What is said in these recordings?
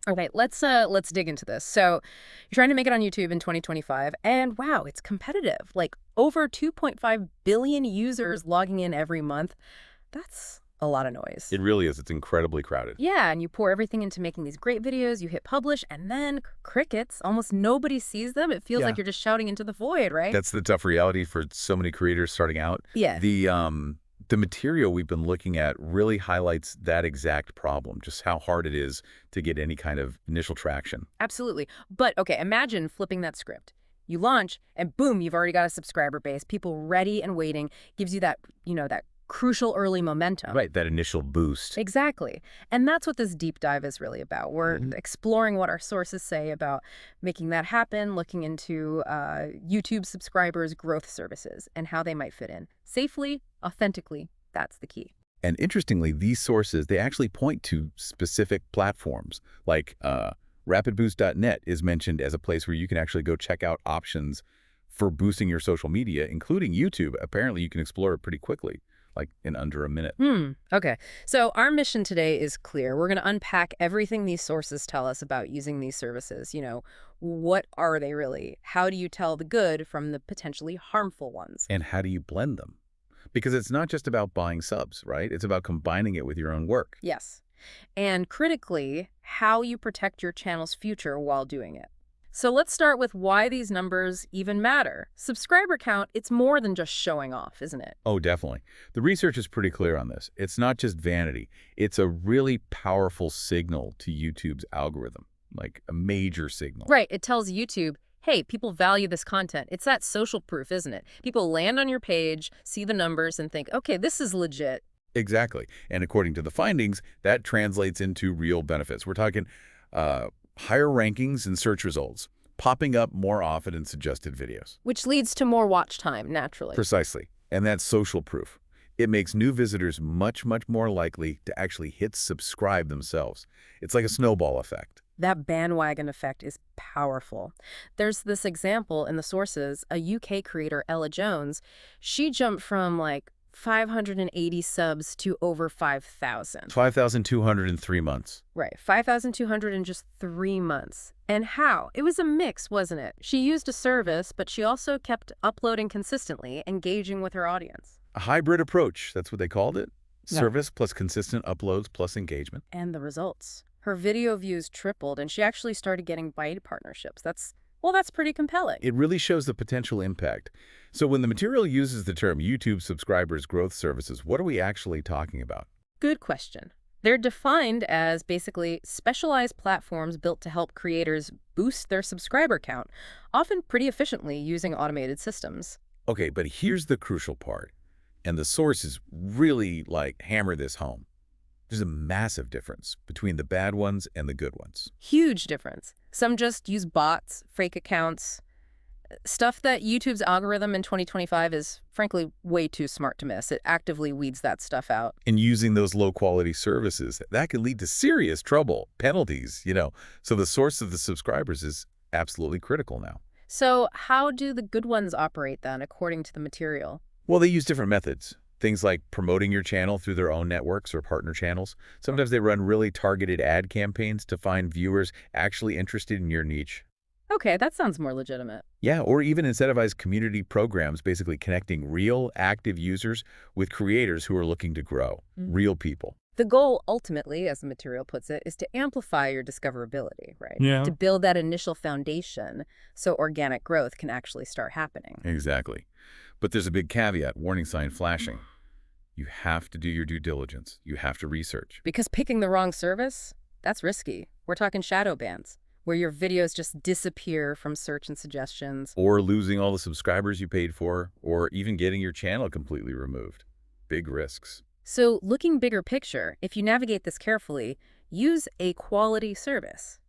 Okay, let's dig into this. So, you're trying to make it on YouTube in 2025, and wow, it's competitive. Like over 2.5 billion users logging in every month. That's a lot of noise. It really is. It's incredibly crowded. Yeah, and you pour everything into making these great videos, you hit publish, and then crickets. Almost nobody sees them. It feels Yeah. like you're just shouting into the void, right? That's the tough reality for so many creators starting out. Yeah, The material we've been looking at really highlights that exact problem, just how hard it is to get any kind of initial traction. absolutely. But okay, imagine flipping that script. You launch, and boom, you've already got a subscriber base, people ready and waiting, gives you that, that crucial early momentum. Right, that initial boost. Exactly. And that's what this deep dive is really about. We're Mhm. exploring what our sources say about making that happen, looking into YouTube subscribers' growth services and how they might fit in. Safely, authentically, that's the key. And interestingly, these sources, they actually point to specific platforms. Like rapidboost.net is mentioned as a place where you can actually go check out options for boosting your social media, including YouTube. Apparently, you can explore it pretty quickly, like in under a minute. Okay. So our mission today is clear. We're going to unpack everything these sources tell us about using these services. What are they really? How do you tell the good from the potentially harmful ones? And how do you blend them? Because it's not just about buying subs, right? It's about combining it with your own work. Yes. And critically, how you protect your channel's future while doing it. So let's start with why these numbers even matter. Subscriber count, it's more than just showing off, isn't it? Oh, definitely. The research is pretty clear on this. It's not just vanity. It's a really powerful signal to YouTube's algorithm, like a major signal. Right. It tells YouTube, hey, people value this content. It's that social proof, isn't it? People land on your page, see the numbers, and think, okay, this is legit. Exactly. And according to the findings, that translates into real benefits. We're talking higher rankings in search results, popping up more often in suggested videos. Which leads to more watch time, naturally. Precisely. And that's social proof. It makes new visitors much, much more likely to actually hit subscribe themselves. It's like a snowball effect. That bandwagon effect is powerful. There's this example in the sources, a UK creator, Ella Jones. She jumped from like 580 subs to over 5,000. 5,200 in 3 months. Right, 5,200 in just 3 months. And how? It was a mix, wasn't it? She used a service, but she also kept uploading consistently, engaging with her audience. A hybrid approach, that's what they called it. Yeah. Service plus consistent uploads plus engagement. And the results. Her video views tripled, and she actually started getting paid partnerships. That's pretty compelling. It really shows the potential impact. So when the material uses the term YouTube subscribers growth services, what are we actually talking about? Good question. They're defined as basically specialized platforms built to help creators boost their subscriber count, often pretty efficiently using automated systems. Okay, but here's the crucial part. And the sources really, hammer this home. There's a massive difference between the bad ones and the good ones. Huge difference. Some just use bots, fake accounts, stuff that YouTube's algorithm in 2025 is, frankly, way too smart to miss. It actively weeds that stuff out. And using those low-quality services, that can lead to serious trouble, penalties. So the source of the subscribers is absolutely critical now. So how do the good ones operate then, according to the material? Well, they use different methods. Things like promoting your channel through their own networks or partner channels. Sometimes they run really targeted ad campaigns to find viewers actually interested in your niche. Okay, that sounds more legitimate. Yeah, or even incentivize community programs, basically connecting real, active users with creators who are looking to grow, real people. The goal, ultimately, as the material puts it, is to amplify your discoverability, right? Yeah. To build that initial foundation so organic growth can actually start happening. Exactly. But there's a big caveat, warning sign flashing. You have to do your due diligence. You have to research. Because picking the wrong service, that's risky. We're talking shadow bans, where your videos just disappear from search and suggestions. Or losing all the subscribers you paid for, or even getting your channel completely removed. Big risks. So looking bigger picture, if you navigate this carefully, use a quality service.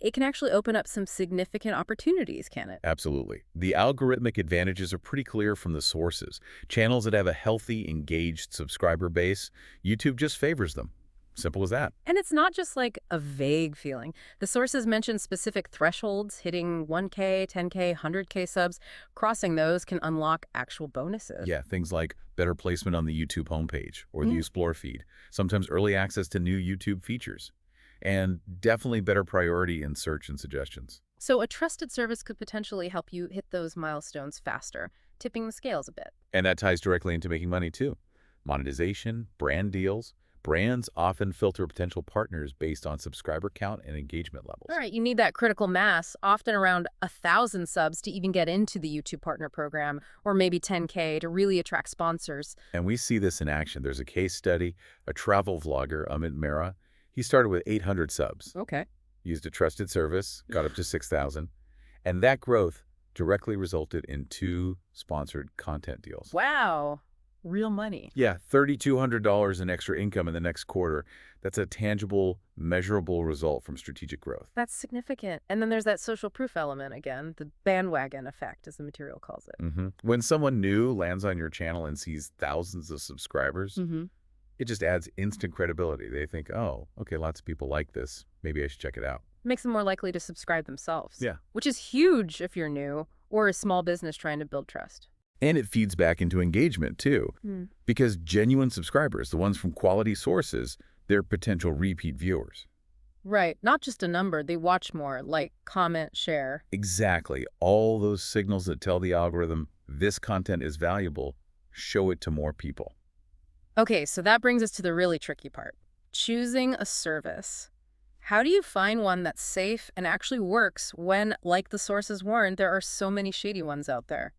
It can actually open up some significant opportunities, can it? Absolutely. The algorithmic advantages are pretty clear from the sources. Channels that have a healthy, engaged subscriber base, YouTube just favors them. Simple as that. And it's not just like a vague feeling. The sources mention specific thresholds, hitting 1K, 10K, 100K subs. Crossing those can unlock actual bonuses. Yeah, things like better placement on the YouTube homepage or the Explore feed, sometimes early access to new YouTube features. and definitely better priority in search and suggestions. So a trusted service could potentially help you hit those milestones faster, tipping the scales a bit. And that ties directly into making money too. Monetization, brand deals. Brands often filter potential partners based on subscriber count and engagement All levels. right, you need that critical mass, often around 1,000 subs to even get into the YouTube Partner Program, or maybe 10K to really attract sponsors. And we see this in action. There's a case study, a travel vlogger, Amit Mehra. He started with 800 subs, Okay. used a trusted service, got up to 6,000, and that growth directly resulted in 2 sponsored content deals. Wow, real money. Yeah, $3,200 in extra income in the next quarter. That's a tangible, measurable result from strategic growth. That's significant. And then there's that social proof element again, the bandwagon effect, as the material calls it. When someone new lands on your channel and sees thousands of subscribers, Mm-hmm. it just adds instant credibility. They think, oh, okay, lots of people like this. Maybe I should check it out. Makes them more likely to subscribe themselves. Yeah. Which is huge if you're new or a small business trying to build trust. And it feeds back into engagement, too. Because genuine subscribers, the ones from quality sources, they're potential repeat viewers. Right. Not just a number. They watch more, like, comment, share. Exactly. All those signals that tell the algorithm this content is valuable, show it to more people. Okay, so that brings us to the really tricky part. Choosing a service. How do you find one that's safe and actually works when, like the sources warned, there are so many shady ones out there?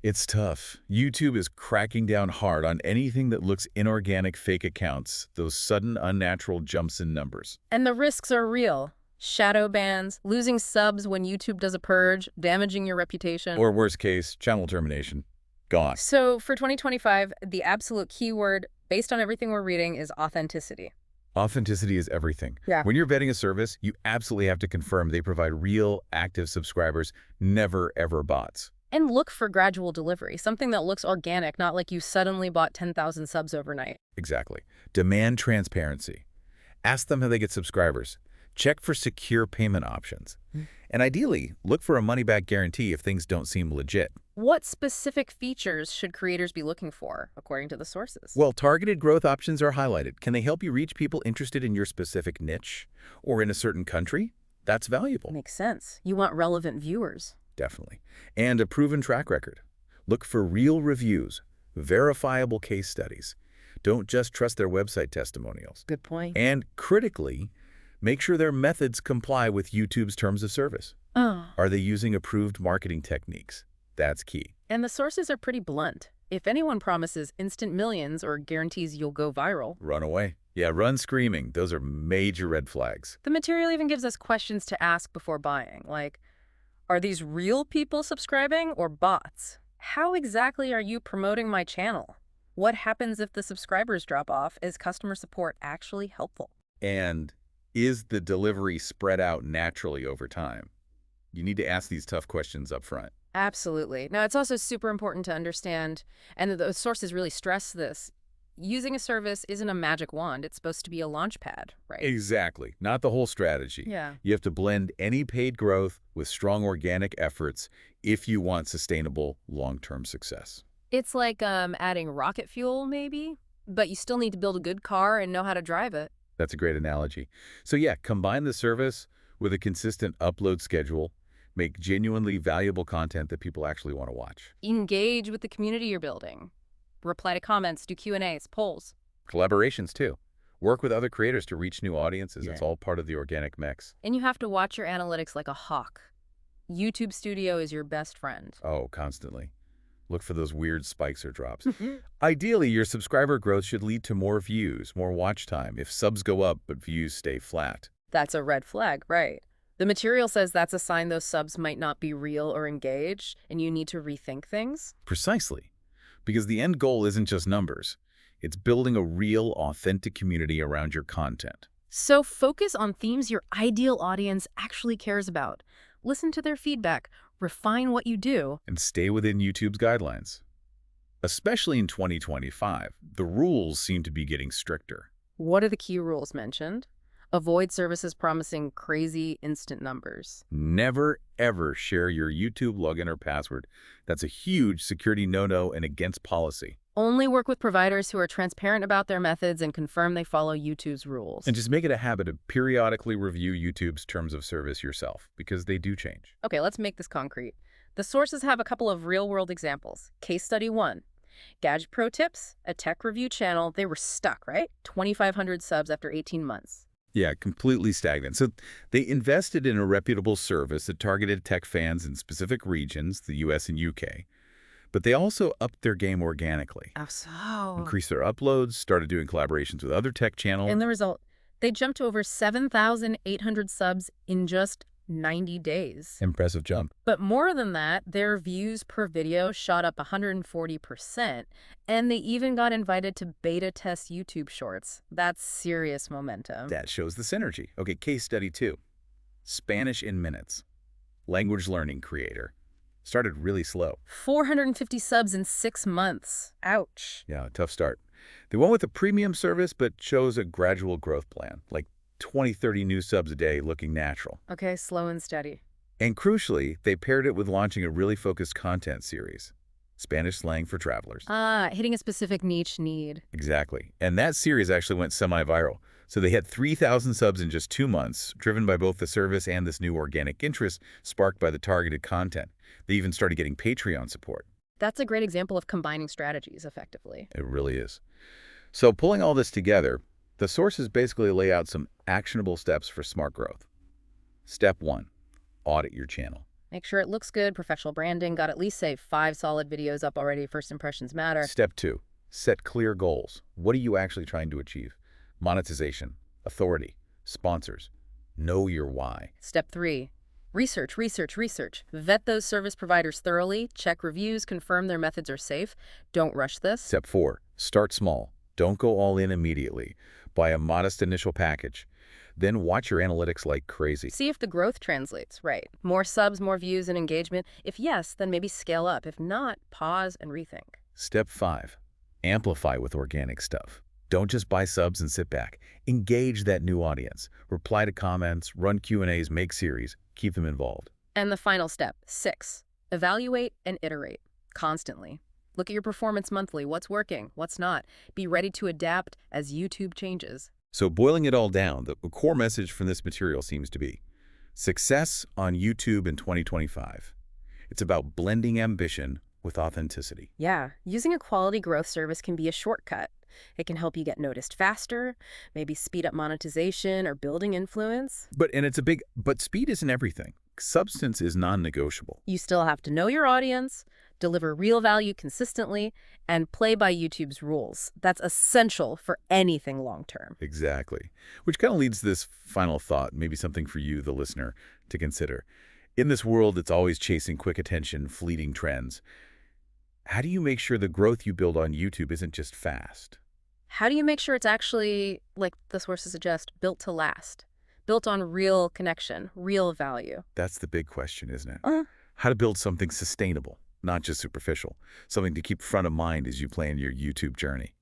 It's tough. YouTube is cracking down hard on anything that looks inorganic fake accounts, those sudden unnatural jumps in numbers. And the risks are real. Shadow bans, losing subs when YouTube does a purge, damaging your reputation. Or worst case, channel termination. Gone. So for 2025, the absolute keyword, based on everything we're reading, is authenticity. Authenticity is everything. Yeah. When you're vetting a service, you absolutely have to confirm they provide real, active subscribers, never, ever bots. And look for gradual delivery, something that looks organic, not like you suddenly bought 10,000 subs overnight. Exactly. Demand transparency. Ask them how they get subscribers. Check for secure payment options. And ideally, look for a money-back guarantee if things don't seem legit. What specific features should creators be looking for, according to the sources? Well, targeted growth options are highlighted. Can they help you reach people interested in your specific niche or in a certain country? That's valuable. Makes sense. You want relevant viewers. Definitely. And a proven track record. Look for real reviews, verifiable case studies. Don't just trust their website testimonials. Good point. And critically, make sure their methods comply with YouTube's terms of service. Oh. Are they using approved marketing techniques? That's key. And the sources are pretty blunt. If anyone promises instant millions or guarantees you'll go viral, Run away. Yeah, run screaming. Those are major red flags. the material even gives us questions to ask before buying, like, are these real people subscribing or bots? How exactly are you promoting my channel? What happens if the subscribers drop off? Is customer support actually helpful? And is the delivery spread out naturally over time? You need to ask these tough questions up front. Absolutely. Now, it's also super important to understand, and the sources really stress this, using a service isn't a magic wand. It's supposed to be a launch pad, right? Exactly. Not the whole strategy. Yeah. You have to blend any paid growth with strong organic efforts if you want sustainable long-term success. It's like adding rocket fuel, maybe, but you still need to build a good car and know how to drive it. That's a great analogy. So yeah, combine the service with a consistent upload schedule, make genuinely valuable content that people actually want to watch. Engage with the community you're building. Reply to comments, do Q&As, polls. Collaborations too. Work with other creators to reach new audiences. Yeah. It's all part of the organic mix. And you have to watch your analytics like a hawk. YouTube Studio is your best friend. Oh, constantly. Look for those weird spikes or drops. Ideally, your subscriber growth should lead to more views, more watch time, if subs go up but views stay flat. That's a red flag, right? The material says that's a sign those subs might not be real or engaged, and you need to rethink things. Precisely. Because the end goal isn't just numbers. It's building a real, authentic community around your content. So focus on themes your ideal audience actually cares about. Listen to their feedback, refine what you do. And stay within YouTube's guidelines. Especially in 2025, the rules seem to be getting stricter. What are the key rules mentioned? Avoid services promising crazy instant numbers. Never, ever share your YouTube login or password. That's a huge security no-no and against policy. Only work with providers who are transparent about their methods and confirm they follow YouTube's rules. And just make it a habit of periodically review YouTube's terms of service yourself, because they do change. Okay, let's make this concrete. The sources have a couple of real-world examples. Case study 1. Gadget Pro Tips, a tech review channel. They were stuck, right? 2,500 subs after 18 months. Yeah, completely stagnant. So they invested in a reputable service that targeted tech fans in specific regions, the US and UK. But they also upped their game organically, Oh, so. increased their uploads, started doing collaborations with other tech channels. And the result, they jumped to over 7,800 subs in just 90 days. Impressive jump. But more than that, their views per video shot up 140%, and they even got invited to beta test YouTube Shorts. That's serious momentum. That shows the synergy. Okay, case study 2. Spanish in Minutes. Language learning creator. Started really slow. 450 subs in 6 months. Ouch. Yeah, tough start. They went with a premium service, but chose a gradual growth plan, like 20, 30 new subs a day looking natural. Okay, slow and steady. And crucially, they paired it with launching a really focused content series, Spanish slang for travelers. Hitting a specific niche need. Exactly. And that series actually went semi-viral. So they had 3,000 subs in just 2 months, driven by both the service and this new organic interest sparked by the targeted content. They even started getting Patreon support. That's a great example of combining strategies effectively. It really is. So pulling all this together, the sources basically lay out some actionable steps for smart growth. Step 1, audit your channel. Make sure it looks good, professional branding, got at least, say, 5 solid videos up already, first impressions matter. Step 2, set clear goals. What are you actually trying to achieve? Monetization, authority, sponsors. Know your why. Step 3, research, research, research. Vet those service providers thoroughly, check reviews, confirm their methods are safe. Don't rush this. Step 4, start small. Don't go all in immediately. Buy a modest initial package. Then watch your analytics like crazy. See if the growth translates, right? More subs, more views, and engagement. If yes, then maybe scale up. If not, pause and rethink. Step 5, amplify with organic stuff. Don't just buy subs and sit back. Engage that new audience. Reply to comments, run Q&As, make series. Keep them involved. And the final step, 6, evaluate and iterate constantly. Look at your performance monthly. What's working? What's not? Be ready to adapt as YouTube changes. So boiling it all down, the core message from this material seems to be success on YouTube in 2025. It's about blending ambition with authenticity. Yeah, using a quality growth service can be a shortcut. It can help you get noticed faster, maybe speed up monetization or building influence. But speed isn't everything. Substance is non-negotiable. You still have to know your audience, deliver real value consistently, and play by YouTube's rules. That's essential for anything long-term. Exactly. Which kind of leads to this final thought, maybe something for you, the listener, to consider. In this world that's always chasing quick attention, fleeting trends, how do you make sure the growth you build on YouTube isn't just fast? How do you make sure it's actually, like the sources suggest, built to last? Built on real connection, real value? That's the big question, isn't it? How to build something sustainable, not just superficial, something to keep front of mind as you plan your YouTube journey.